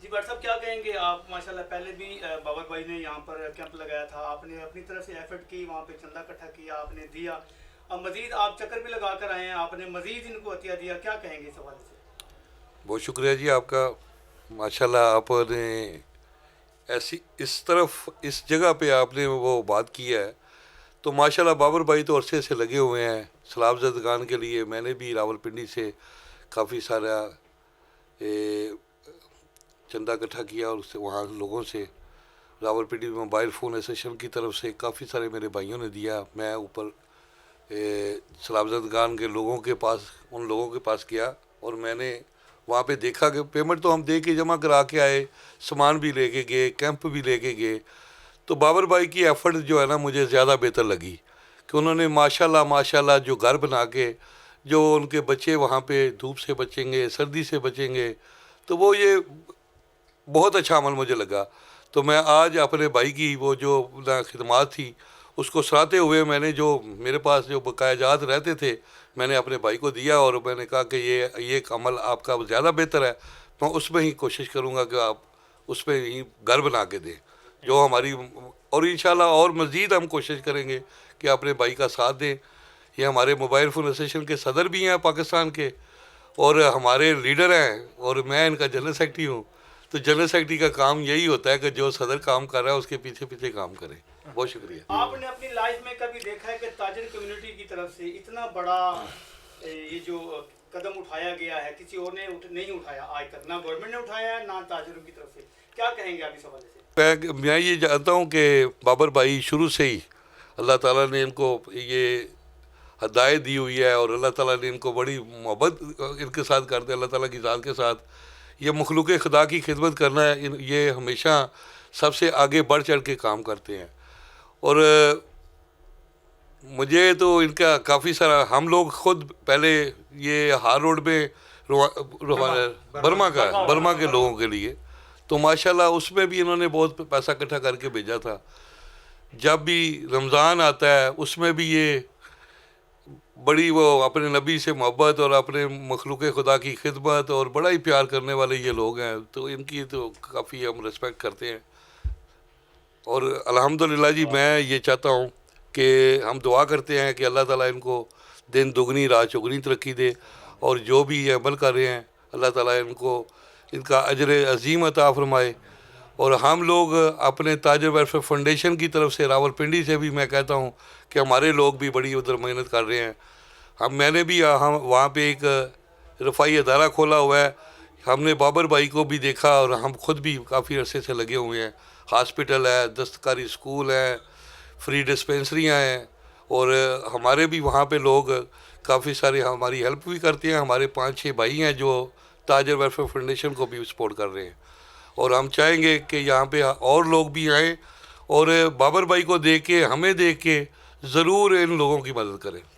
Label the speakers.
Speaker 1: जी भाट साहब, क्या कहेंगे आप? माशाल्लाह पहले भी बाबर भाई ने यहाँ पर कैंप लगाया था, आपने अपनी तरफ से एफर्ट की, वहाँ पे चंदा इकट्ठा किया, आपने दिया। अब मजीद आप चक्कर भी लगा कर आए हैं, आपने मजीद इनको अतिया दिया, क्या कहेंगे इस हवाले से?
Speaker 2: बहुत शुक्रिया जी आपका। माशाल्लाह आपने ऐसी इस तरफ इस जगह पे आपने वो बात की है। तो माशाल्लाह बाबर भाई तो अरसे से लगे हुए हैं सलाब ज़दगान के लिए। मैंने भी रावलपिंडी से काफ़ी सारा ए, चंदा इकट्ठा किया और उससे वहाँ लोगों से रावलपिंडी मोबाइल फ़ोन एसोसिएशन की तरफ से काफ़ी सारे मेरे भाइयों ने दिया। मैं ऊपर सलाब ज़दगान के लोगों के पास उन लोगों के पास गया और मैंने वहाँ पे देखा कि पेमेंट तो हम दे के जमा करा के आए, सामान भी लेके गए, कैंप भी लेके गए। तो बाबर भाई की एफ़र्ट जो है ना मुझे ज़्यादा बेहतर लगी कि उन्होंने माशाल्लाह माशाल्लाह जो घर बना के जो उनके बच्चे वहाँ पे धूप से बचेंगे, सर्दी से बचेंगे, तो वो ये बहुत अच्छा अमल मुझे लगा। तो मैं आज अपने भाई की वो जो ना खिदमात थी उसको सराहते हुए मैंने जो मेरे पास जो बकायाजात रहते थे मैंने अपने भाई को दिया और मैंने कहा कि ये एक अमल आपका ज़्यादा बेहतर है, मैं उसमें ही कोशिश करूँगा कि आप उसमें ही घर बना के दें जो हमारी। और इंशाल्लाह और मज़ीद हम कोशिश करेंगे कि अपने भाई का साथ दें। ये हमारे मोबाइल फ़ोन एसोसिएशन के सदर भी हैं पाकिस्तान के और हमारे लीडर हैं और मैं इनका जनरल सेक्रेटरी हूँ। तो जनरल सेक्रेटरी का काम यही होता है कि जो सदर काम कर रहा है उसके पीछे पीछे काम करे। बहुत शुक्रिया।
Speaker 1: आपने अपनी लाइफ में कभी देखा है कि ताजिर कम्युनिटी की तरफ से इतना बड़ा ये जो कदम उठाया गया है, किसी और ने नहीं उठाया आज तक, ना गवर्नमेंट ने उठाया है ना ताजिरों की तरफ से? क्या कहेंगे आप इस हवाले से?
Speaker 2: मैं ये जानता हूँ कि बाबर भाई शुरू से ही अल्लाह ताला ने इनको ये हदायत दी हुई है और अल्लाह ताला ने इनको बड़ी मोहब्बत इनके साथ करते हैं। अल्लाह ताला की ज़ात के साथ ये मखलूक खुदा की खिदमत करना है, ये हमेशा सबसे आगे बढ़ चढ़ के काम करते हैं। और मुझे तो इनका काफ़ी सारा हम लोग खुद पहले ये हार रोड में बर्मा के लोगों के लिए तो माशाल्लाह उसमें भी इन्होंने बहुत पैसा इकट्ठा करके भेजा था। जब भी रमज़ान आता है उसमें भी ये बड़ी वो अपने नबी से मोहब्बत और अपने मखलूक खुदा की खिदमत और बड़ा ही प्यार करने वाले ये लोग हैं। तो इनकी तो काफ़ी हम रिस्पेक्ट करते हैं। और अल्हम्दुलिल्लाह जी मैं ये चाहता हूँ कि हम दुआ करते हैं कि अल्लाह ताला इनको दिन दुगनी रात चौगनी तरक्की दे और जो भी ये अमल कर रहे हैं अल्लाह ताला इनको इनका अजर अजीम अता फरमाए। और हम लोग अपने ताजर वेलफेयर फाउंडेशन की तरफ से रावलपिंडी से भी मैं कहता हूँ कि हमारे लोग भी बड़ी उधर मेहनत कर रहे हैं। मैंने भी हम वहाँ पे एक रफ़ाई अदारा खोला हुआ है। हमने बाबर भाई को भी देखा और हम खुद भी काफ़ी अरसे से लगे हुए हैं। हॉस्पिटल है, दस्तकारी स्कूल है, फ्री डिस्पेंसरियाँ हैं और हमारे भी वहाँ पे लोग काफ़ी सारे हमारी हेल्प भी करते हैं। हमारे 5-6 भाई हैं जो ताजर वेलफेयर फाउंडेशन को भी सपोर्ट कर रहे हैं और हम चाहेंगे कि यहाँ पे और लोग भी आएँ और बाबर भाई को देख के हमें देख के ज़रूर इन लोगों की मदद करें।